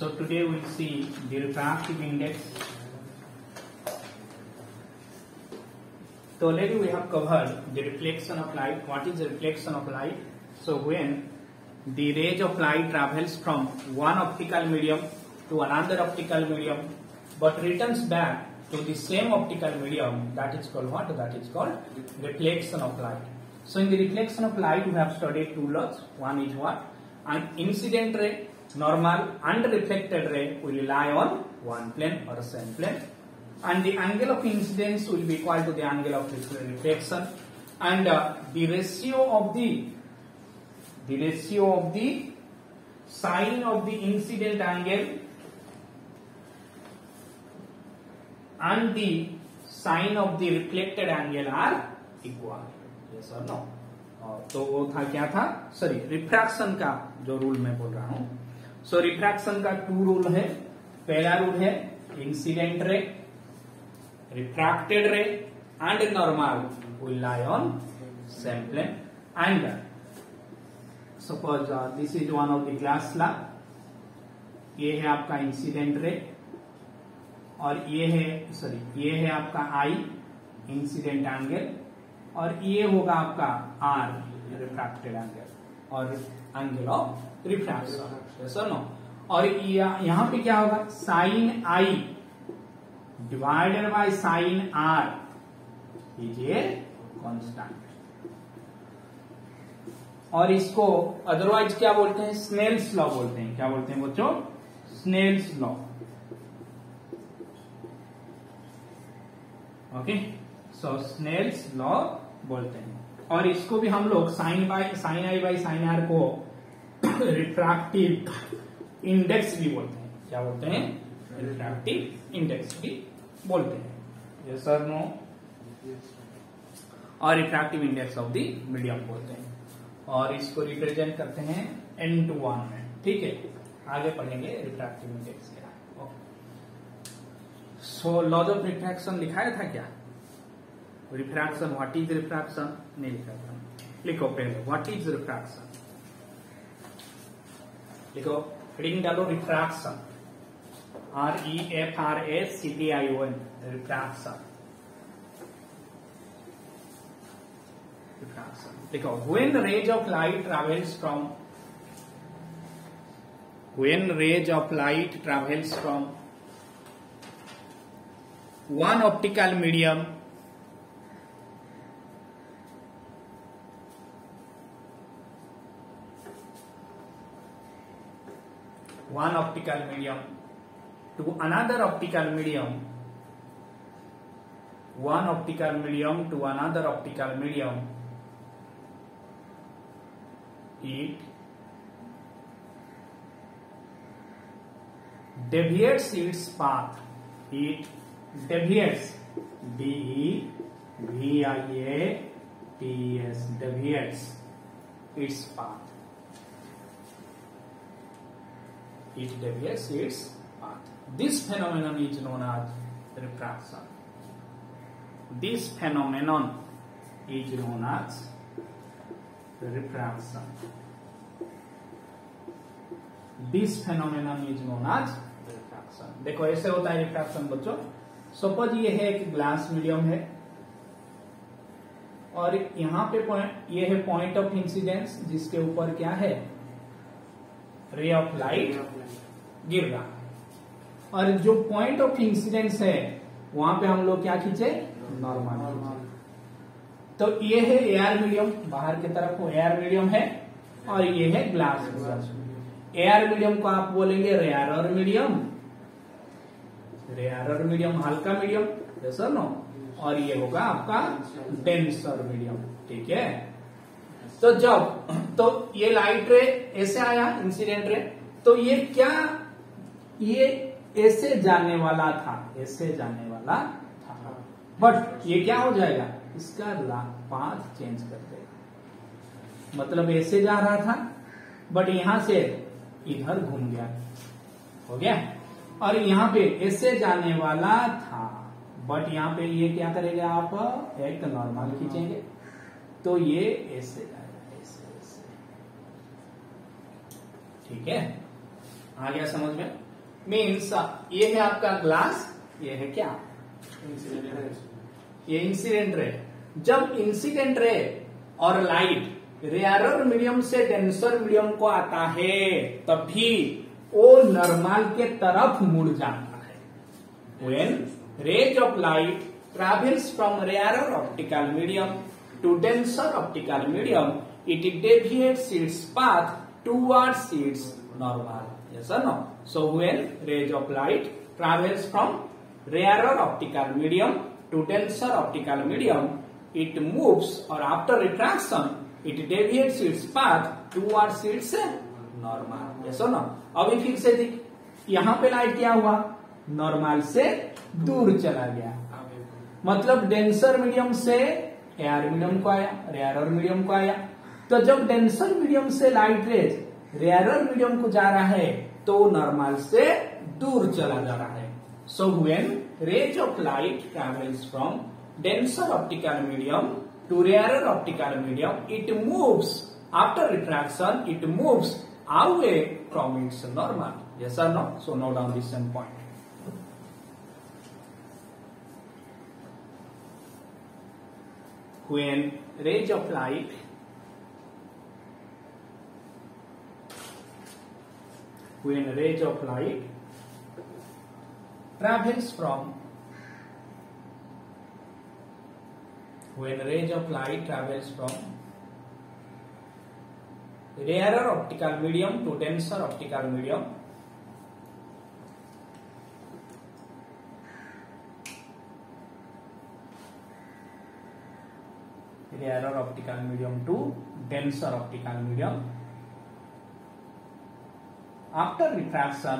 So today we'll see the refractive index. So already we have covered the reflection of light. What is the reflection of light? So when the rays of light travels from one optical medium to another optical medium, but returns back to the same optical medium, that is called what? That is called reflection of light. So in the reflection of light, we have studied two laws. One is what? An incident ray, normal, and reflected ray will lie on one plane or same plane, and the angle of incidence will be equal to the angle of reflection, and the ratio of the sine of the incident angle and the sine of the reflected angle are equal. Yes or no? तो वो था क्या था? Sorry, refraction का जो rule मैं बोल रहा हूं. सो रिफ्रैक्शन का टू रूल है. पहला रूल है incident ray, refracted ray and normal will lie on same plane. And suppose this is one of the glass slab. ये है आपका इंसिडेंट रे और ये है आपका आई इंसिडेंट एंगल, और ये होगा आपका आर रिफ्रैक्टेड एंगल और angle of refraction. Yes or no? और यहां पे क्या होगा? Sine i divided by sine r is a constant. और इसको अदरवाइज क्या बोलते हैं? स्नेल्स लॉ बोलते हैं. क्या बोलते हैं बच्चों? Snell's law. Okay, so Snell's law बोलते हैं. और इसको भी हम लोग sine i by sine r को रिफ्रैक्टिव इंडेक्स भी बोलते हैं. क्या बोलते हैं? रिफ्रैक्टिव इंडेक्स भी बोलते हैं. Yes or no? और refractive index of the medium बोलते हैं. और इसको रिप्रेजेंट करते हैं n/1 में. ठीक है, आगे पढ़ेंगे रिफ्रैक्टिव इंडेक्स क्या. सो लॉज ऑफ रिफ्रैक्शन दिखाया था क्या? रिफ्रैक्शन, व्हाट इज रिफ्रैक्शन नहीं लिखा था. लिखो पहले व्हाट इज रिफ्रैक्शन. लिखो, हेडिंग डालो रिफ्रैक्शन. REFRACTION refraction. देखो, when rays of light travels from one optical medium to another optical medium, it deviates its path. It deviates, DEVIATES, deviates its path. It deviates its path. This phenomenon is known as refraction. This phenomenon is known as refraction. This phenomenon is known as refraction. देखो, ऐसे होता है refraction बच्चों. Suppose ये है एक glass medium है और यहां पे ये है पॉइंट ऑफ इंसिडेंस जिसके ऊपर क्या है? रे ऑफ लाइट गिर रहा. और जो पॉइंट ऑफ इंसिडेंस है वहां पे हम लोग क्या खींचे? नॉर्मल. तो ये है एयर मीडियम, बाहर की तरफ वो एयर मीडियम है, और ये है ग्लास मीडियम. एयर मीडियम को आप बोलेंगे रेयरर मीडियम, हल्का मीडियम. Yes or no? और ये होगा आपका डेंसर मीडियम. ठीक है. तो ये लाइट रे ऐसे आया, इंसिडेंट रे, तो ये क्या, ये ऐसे जाने वाला था, बट ये क्या हो जाएगा? इसका पाथ चेंज कर देगा. मतलब ऐसे जा रहा था बट यहां से इधर घूम गया, हो गया. और यहाँ पे ऐसे जाने वाला था बट यहाँ पे ये क्या करेगा? आप एक नॉर्मल खींचेंगे तो ये ऐसे जाएगा, ऐसे. ठीक है, आ गया समझ में? मीन्स ये है आपका ग्लास, ये है क्या, ये इंसिडेंट रे। जब इंसिडेंट रे और लाइट रेयरर मीडियम से डेंसर मीडियम को आता है तभी वो नॉर्मल के तरफ मुड़ जाता है। When rays of light travels from rarer optical medium to denser optical medium, it deviates its path towards its normal. Yes or no? So when rays of light travels from rarer optical medium to denser optical medium, it moves, or after refraction it deviates its path towards its normal. Yes or no? अभी फिर से देख, यहाँ पे light क्या हुआ, normal से दूर चला गया, मतलब डेंसर मीडियम से एयर मीडियम को आया, रेयरर मीडियम को आया। तो जब डेंसर मीडियम से लाइट रेज रेयरर मीडियम को जा रहा है तो नॉर्मल से दूर चला जा रहा है। So when rays of light travels from denser optical medium to rarer optical medium, it moves, after refraction it moves away from its normal. Yes or no? So note down this same point. When rays of light travels from rarer optical medium to denser optical medium, rarer optical medium to denser optical medium, after refraction,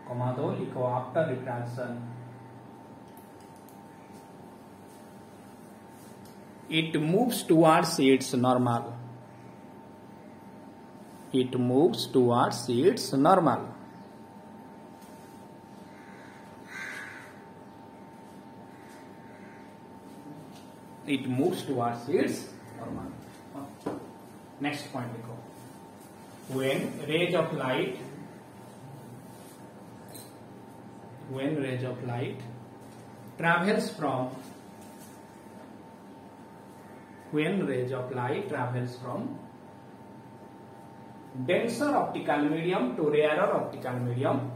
comma दो लिखो, after refraction it moves towards its normal. It moves towards its normal. It moves towards its normal. Next point लिखो. When rays of light travels from denser optical medium to rarer optical medium,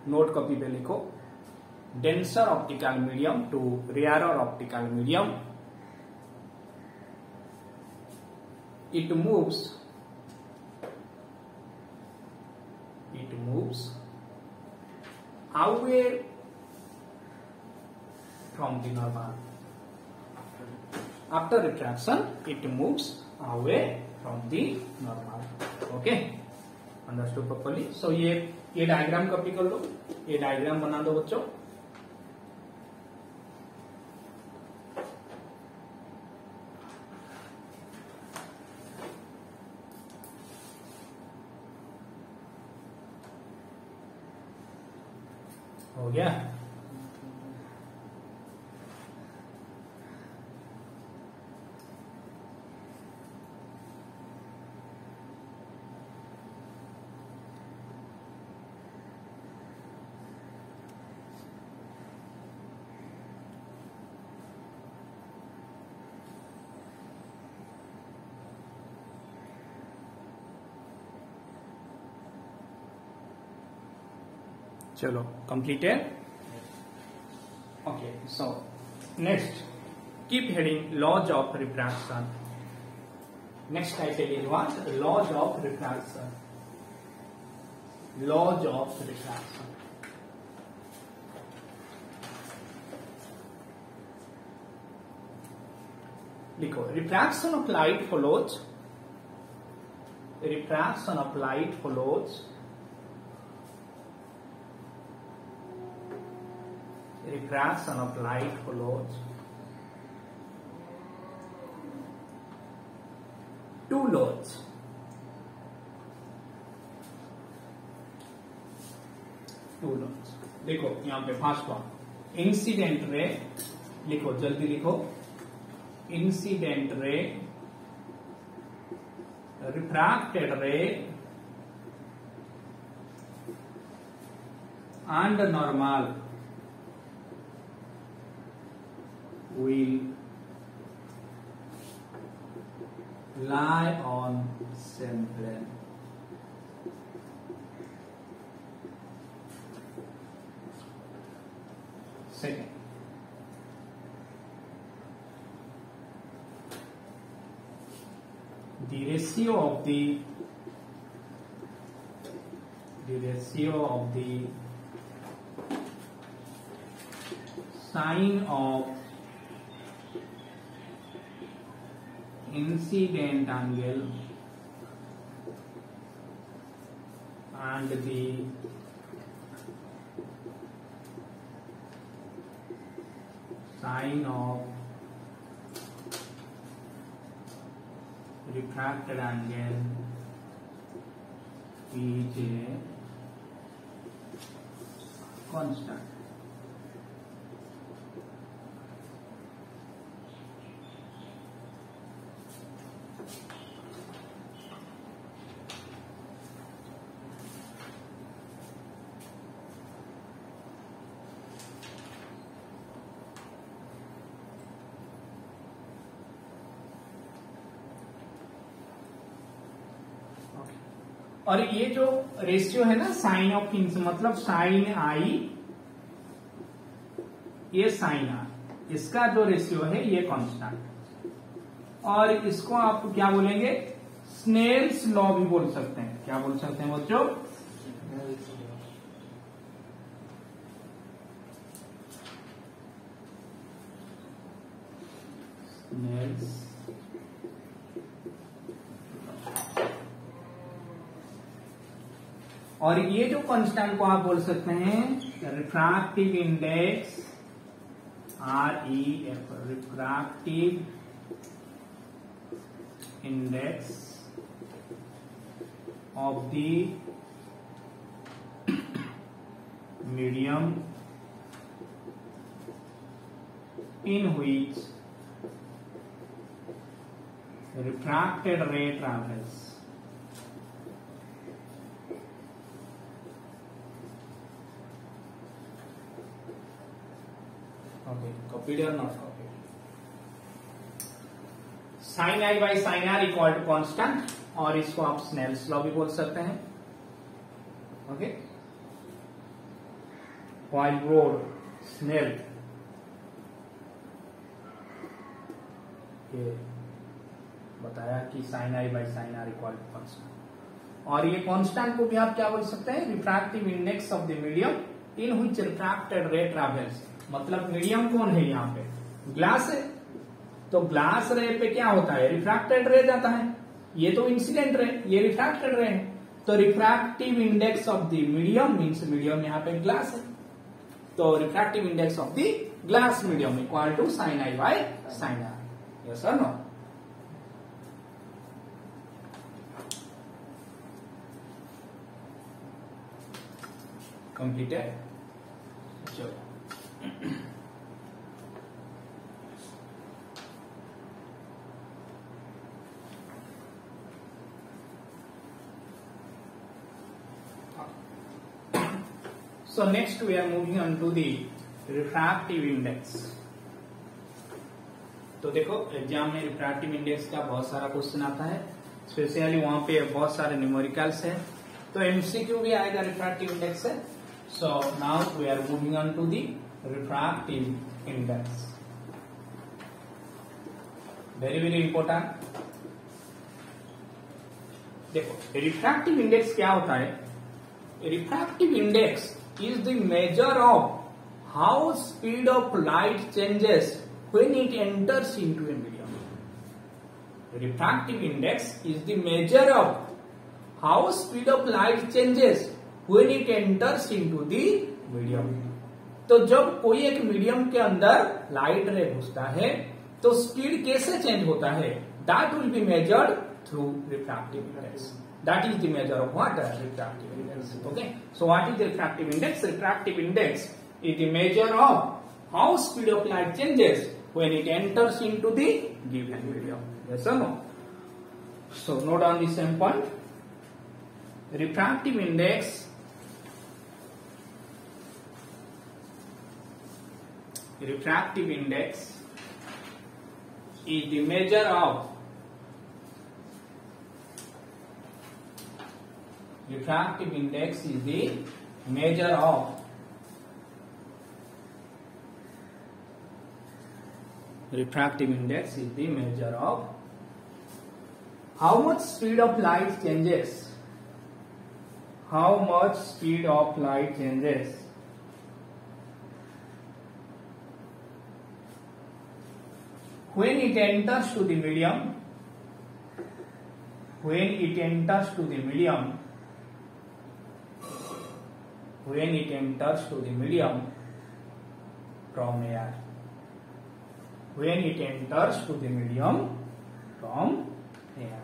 note copy पे लिखो, denser optical medium to rarer optical medium, it moves away from the normal. After refraction it moves away from the normal. Okay, understood properly? So ये diagram copy कर लो, ये diagram बना दो बच्चों। हो गया? चलो completed. Okay, so next keep heading laws of refraction. Next title is what? Laws of refraction. Laws of refraction. लिखो, refraction of light follows two laws. देखो यहाँ पे फर्स्ट वन, इंसिडेंट रे लिखो, जल्दी लिखो, incident ray refracted ray and normal will lie on same plane. Second, the ratio of the sine of incident angle and the sine of refracted angle is a constant. और ये जो ratio है ना sign of इंस मतलब sign आई ये sign are, इसका जो रेशियो है ये कांस्टेंट, और इसको आप क्या बोलेंगे स्नेल्स लॉ भी बोल सकते हैं। क्या बोल सकते हैं बच्चों? स्नेल्स। और ये जो कांस्टेंट को आप बोल सकते हैं refractive index REF, refractive index of the medium in which refracted ray travels. Okay, copied or not copied? Sin I by sin R equal to constant, और इसको आप स्नेल्स लॉ भी बोल सकते हैं। ओके, व्हाइल रोड स्नेल ये बताया कि sine i by sine r equal to constant, और ये कांस्टेंट को भी आप क्या बोल सकते हैं refractive index of the medium in which refracted रे ट्रैवल्स। मतलब मीडियम कौन है यहाँ पे? ग्लास है, तो ग्लास रे पे क्या होता है रिफ्रैक्टेड रे जाता है, ये तो इंसिडेंट रे, ये रिफ्रैक्टेड रे है, तो refractive index of the medium means medium यहाँ पे ग्लास है, तो refractive index of the glass medium equal to sine i by sine r. Yes or no? completed. Sure. So next we are moving on to the refractive index. तो देखो exam में refractive index का बहुत सारा question आता है, specially वहां पे बहुत सारे न्यूमेरिकल्स है, तो एमसीक्यू भी आएगा रिफ्रैक्टिव इंडेक्स से। So now we are moving on to the refractive index. Very very important. देखो रिफ्रैक्टिव इंडेक्स क्या होता है? Refractive index is the measure of how speed of light changes when it enters into a medium. Refractive index is the measure of how speed of light changes when it enters into the medium. तो जब कोई एक medium के अंदर light रे घुसता है तो स्पीड कैसे चेंज होता है? That will be measured through refractive index. That is the measure of what? Refractive index. Okay. So what is the refractive index? Refractive index is the measure of how speed of light changes when it enters into the given medium. Yes or no? So note on the same point. Refractive index is the measure of refractive index is the measure of how much speed of light changes. How much speed of light changes when it enters to the medium. When it enters to the medium from air. When it enters to the medium from air.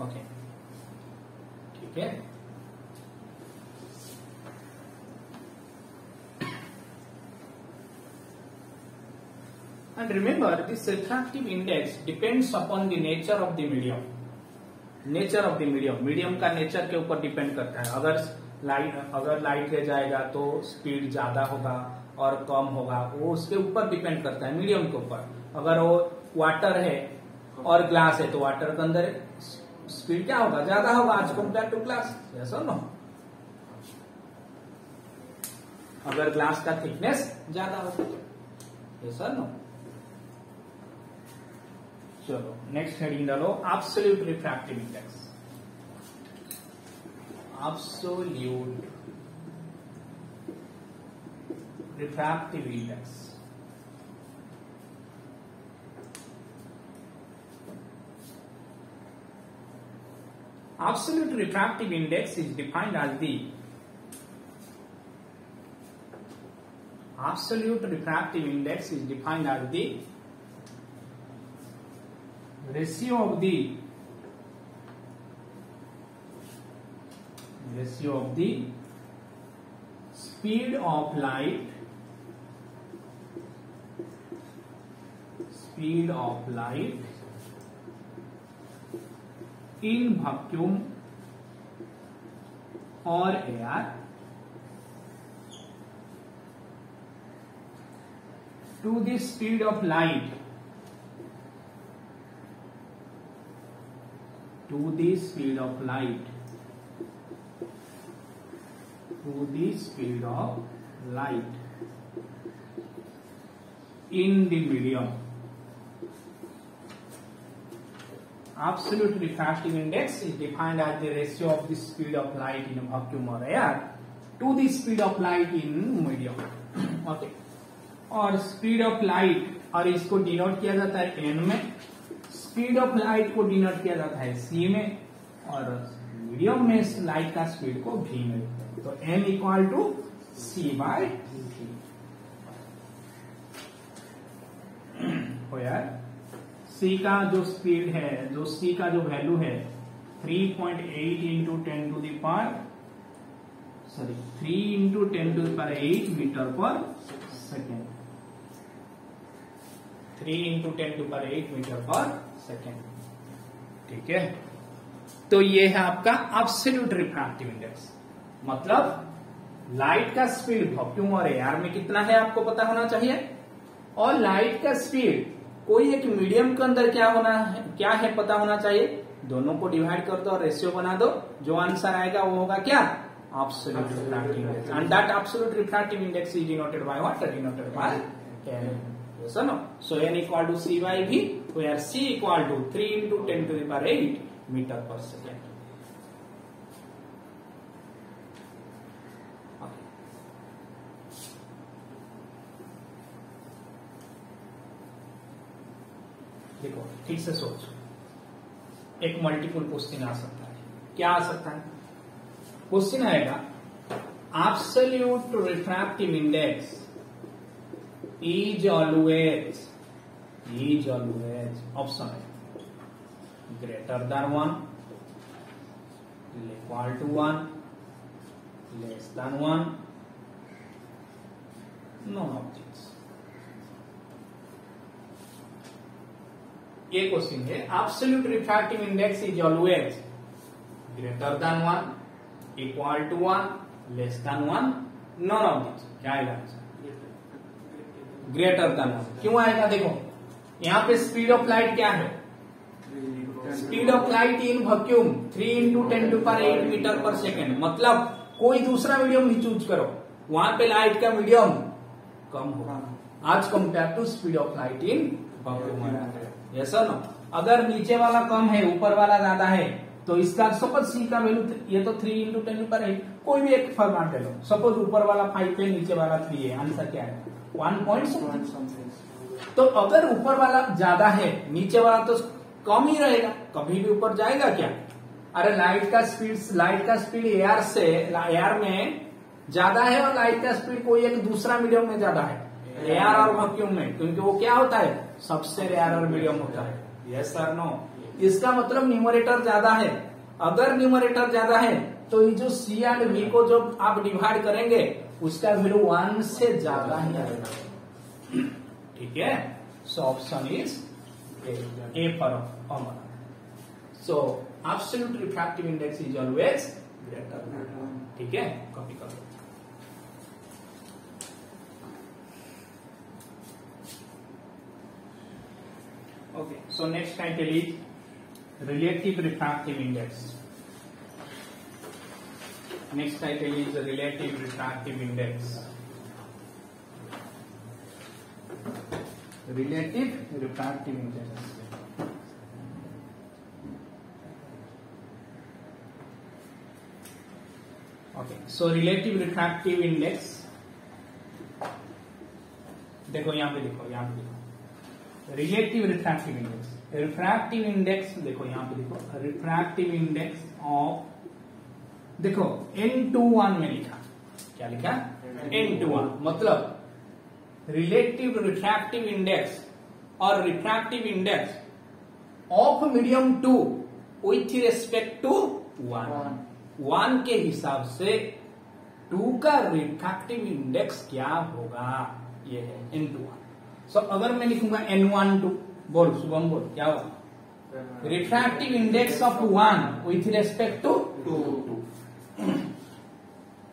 Okay. ठीक है. And remember, this refractive index depends upon the nature of the medium. Nature of the medium. Medium का nature के ऊपर depend करता है. अगर light रह जाएगा तो स्पीड ज्यादा होगा और कम होगा, वो उसके ऊपर डिपेंड करता है, मीडियम के ऊपर. अगर वो वाटर है और ग्लास है तो वाटर के अंदर स्पीड क्या होगा, ज्यादा होगा as compare to glass. Yes or no. अगर ग्लास का थिकनेस ज्यादा होगा तो. Yes or no. चलो नेक्स्ट हेडिंग डालो, absolute refractive index. Absolute refractive index. Absolute refractive index is defined as the ratio of the speed of light in vacuum or air to the speed of light in the medium. Absolute refractive index is defined as the ratio of the speed of light in a vacuum or air to the speed of light in medium. Okay. और speed of light, और इसको denote किया जाता है N में, speed of light को denote किया जाता है सी में, और मीडियम में लाइट का स्पीड को भी में. तो N equal to C by V. यार सी का जो स्पीड है, जो सी का जो वैल्यू है 3.8 into 10 to the power 3 into 10 to the power 8 metre per second. 3 into 10 to power 8 metre per second. ठीक है. तो ये है आपका एब्सोल्यूट रिफ्रैक्टिव इंडेक्स. मतलब लाइट का स्पीड वैक्यूम और एयर में कितना है आपको पता होना चाहिए, और लाइट का स्पीड कोई एक मीडियम के अंदर क्या है पता होना चाहिए. दोनों को डिवाइड कर दो और रेशियो बना दो, जो आंसर आएगा वो होगा क्या, absolute refractive index. And that absolute refractive index is denoted by what, denoted by n. Yes or no? So n equal to c by v, where c equal to 3 into 10 to the power 8 meter per second. Okay. देखो ठीक से सोचो, एक multiple question आ सकता है. क्या आ सकता है? क्वेश्चन आएगा absolute refractive index is always option है greater than 1, equal to 1, less than 1, none of these. ये क्वेश्चन है, absolute refractive index is always greater than 1, equal to 1, less than 1, none of this. क्या आएगा answer? Greater than 1। क्यों आएगा? देखो यहाँ पे स्पीड ऑफ लाइट क्या है? Speed of light in vacuum 3 × 10⁸ metre per second. मतलब कोई दूसरा मीडियम ही चूज करो, वहां पे लाइट का मीडियम कम होगा as compare to speed of light in vacuum. Yes or no? अगर नीचे वाला कम है, ऊपर वाला ज्यादा है, तो इसका सपोज सी का वैल्यू, ये तो 3 × 10⁸, कोई भी एक फॉर्मेट ले लो। सपोज ऊपर वाला 5 है, नीचे वाला 3 है, आंसर क्या है? 1 पॉइंट समथिंग। तो अगर ऊपर वाला ज्यादा है, नीचे वाला तो कम ही रहेगा, कभी भी ऊपर जाएगा क्या? अरे लाइट का स्पीड एयर में ज्यादा है, और लाइट का स्पीड कोई एक दूसरा मीडियम में ज्यादा है, एयर और वैक्यूम में, क्योंकि वो क्या होता है? सबसे रेयर मीडियम होता है। Yes or no? इसका मतलब न्यूमरेटर ज्यादा है। अगर न्यूमरेटर ज्यादा है तो ये जो सी एंड वी को जो आप डिवाइड करेंगे, उसका वैल्यू 1 से ज्यादा ही आएगा। ठीक है? So option is A for Amar. So absolute refractive index is always greater. ठीक है? कॉपी करो। Okay, so next title is relative refractive index. Next title is relative refractive index. Relative refractive index. Okay, so relative refractive index. देखो यहाँ पे देखो relative refractive index. Refractive index देखो यहाँ पे देखो, रिफ्रैक्टिव इंडेक्स ऑफ, देखो N21 में लिखा, क्या लिखा? N21। मतलब रिलेटिव रिफ्रैक्टिव इंडेक्स और refractive index of medium 2 with respect to 1 के हिसाब से 2 का रिफ्रैक्टिव इंडेक्स क्या होगा? ये है N21। सो अगर मैं लिखूंगा N12, बोल शुभम बोल, क्या होगा? Refractive index of 1 with respect to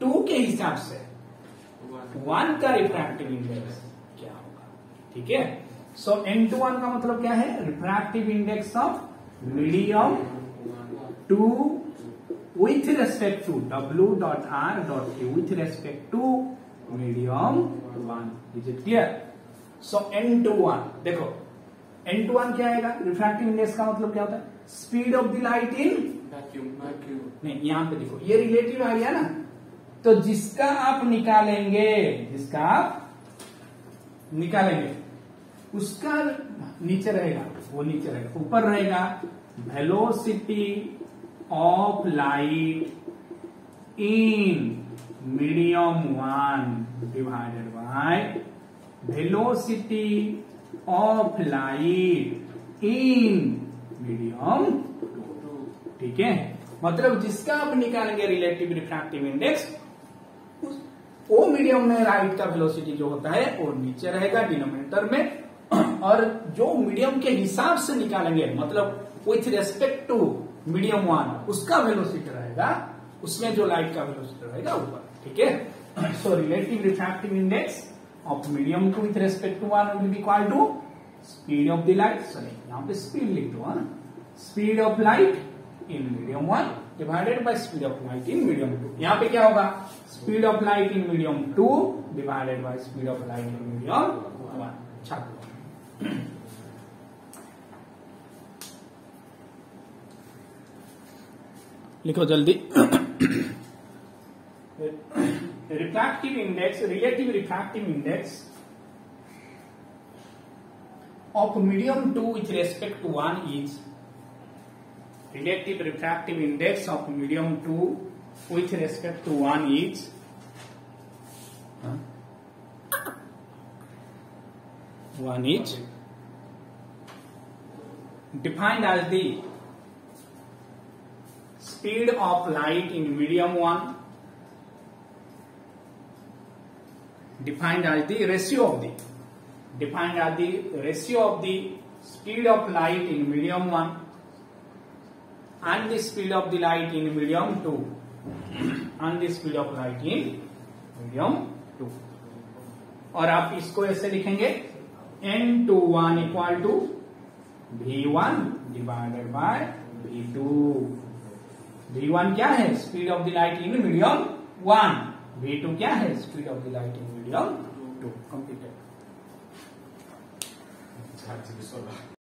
2 के हिसाब से 1 का रिफ्रैक्टिव इंडेक्स क्या होगा? ठीक है? सो N21 का मतलब क्या है? Refractive index of medium 2 with respect to W.R.Q with respect to medium 1। Is it clear? So N21 देखो, N21 क्या आएगा? रिफ्रैक्टिव इंडेक्स का मतलब क्या होता है? Speed of the light in vacuum. नहीं, यहां पे देखो, ये रिलेटिव आ गया ना, तो जिसका आप निकालेंगे उसका नीचे रहेगा, वो नीचे रहेगा, ऊपर रहेगा velocity of light in medium 1 divided by velocity of light in medium 2। ठीक है? मतलब जिसका आप निकालेंगे रिलेटिव रिफ्रैक्टिव इंडेक्स, वो मीडियम में लाइट का वेलोसिटी जो होता है वो नीचे रहेगा डिनोमिनेटर में, और जो मीडियम के हिसाब से निकालेंगे, मतलब विथ रेस्पेक्ट टू मीडियम 1, उसका वेलोसिटी रहेगा, उसमें जो लाइट का वेलोसिटी रहेगा ऊपर। ठीक है? So relative refractive index of medium 2 with respect to 1 will be equal to speed of the light, sorry यहाँ पे speed लिख दो, speed of light in medium 1 divided by speed of light in medium 2। यहाँ पे क्या होगा? speed of light in medium 2 divided by speed of light in medium 1। छात्रों लिखो जल्दी। Refractive index, relative refractive index of medium 2 with respect to 1 is relative refractive index of medium 2 with respect to 1 is defined as the speed of light in medium 1 defined as the ratio of the speed of light in medium 1 and the speed of the light in medium 2 and the speed of light in medium 2. और आप इसको ऐसे लिखेंगे n21 equal to v1 divided by v2. v1 क्या है? Speed of the light in medium 1. v2 क्या है? Speed of the light in medium 2. Completed.